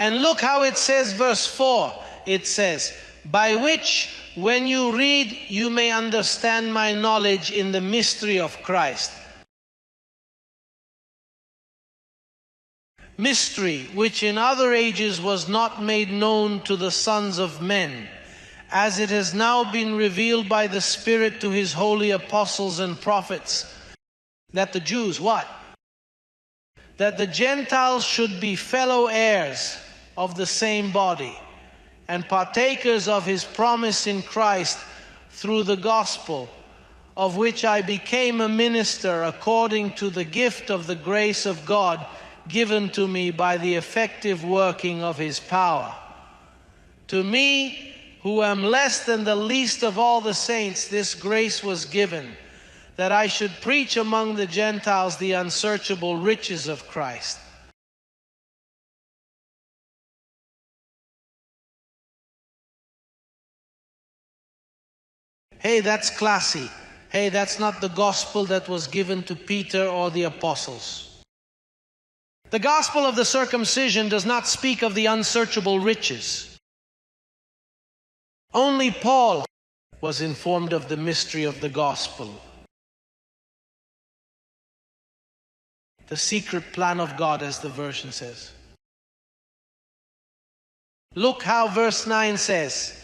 And look how it says, verse 4. It says, by which, when you read, you may understand my knowledge in the mystery of Christ. Mystery, which in other ages was not made known to the sons of men, as it has now been revealed by the Spirit to his holy apostles and prophets, that the Jews, what? That the Gentiles should be fellow heirs of the same body, and partakers of his promise in Christ through the gospel, of which I became a minister according to the gift of the grace of God given to me by the effective working of his power. To me, who am less than the least of all the saints, this grace was given, that I should preach among the Gentiles the unsearchable riches of Christ. Hey, that's classy. Hey, that's not the gospel that was given to Peter or the apostles. The gospel of the circumcision does not speak of the unsearchable riches. Only Paul was informed of the mystery of the gospel. The secret plan of God, as the version says. Look how verse 9 says,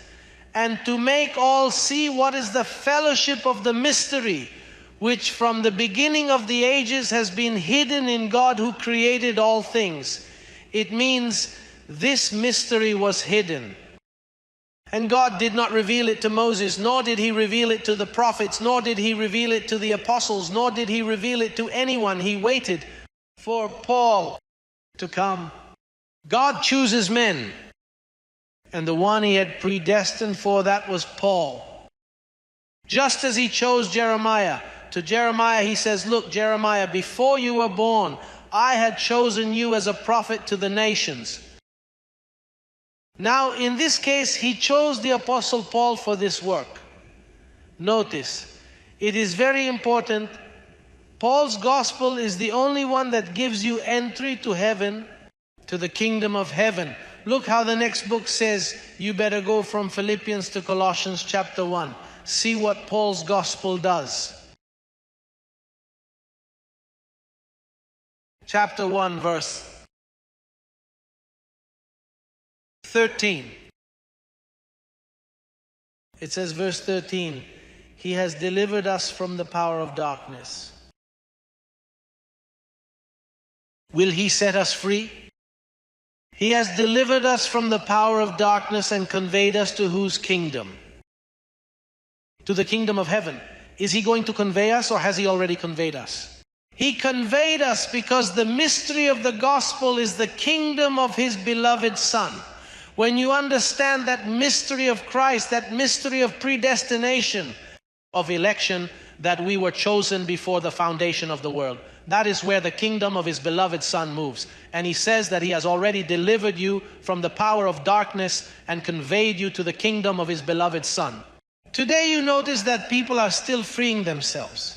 and to make all see what is the fellowship of the mystery, which from the beginning of the ages has been hidden in God who created all things. It means this mystery was hidden. And God did not reveal it to Moses, nor did he reveal it to the prophets, nor did he reveal it to the apostles, nor did he reveal it to anyone. He waited for Paul to come. God chooses men, and the one he had predestined for that was Paul. Just as he chose Jeremiah. To Jeremiah he says, look, Jeremiah, before you were born, I had chosen you as a prophet to the nations. Now, in this case, he chose the Apostle Paul for this work. Notice, it is very important. Paul's gospel is the only one that gives you entry to heaven, to the kingdom of heaven. Look how the next book says, you better go from Philippians to Colossians chapter 1. See what Paul's gospel does. Chapter 1, verse 13. It says, verse 13, he has delivered us from the power of darkness. Will he set us free? He has delivered us from the power of darkness and conveyed us to whose kingdom? To the kingdom of heaven. Is he going to convey us, or has he already conveyed us? He conveyed us because the mystery of the gospel is the kingdom of his beloved Son. When you understand that mystery of Christ, that mystery of predestination, of election, that we were chosen before the foundation of the world, that is where the kingdom of his beloved Son moves. And he says that he has already delivered you from the power of darkness and conveyed you to the kingdom of his beloved Son. Today you notice that people are still freeing themselves.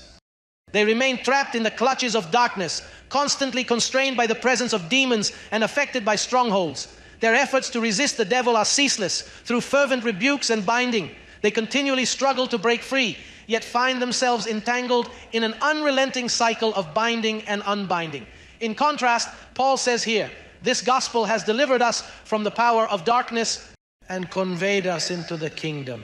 They remain trapped in the clutches of darkness, constantly constrained by the presence of demons and affected by strongholds. Their efforts to resist the devil are ceaseless. Through fervent rebukes and binding, they continually struggle to break free, yet find themselves entangled in an unrelenting cycle of binding and unbinding. In contrast, Paul says here, this gospel has delivered us from the power of darkness and conveyed us into the kingdom.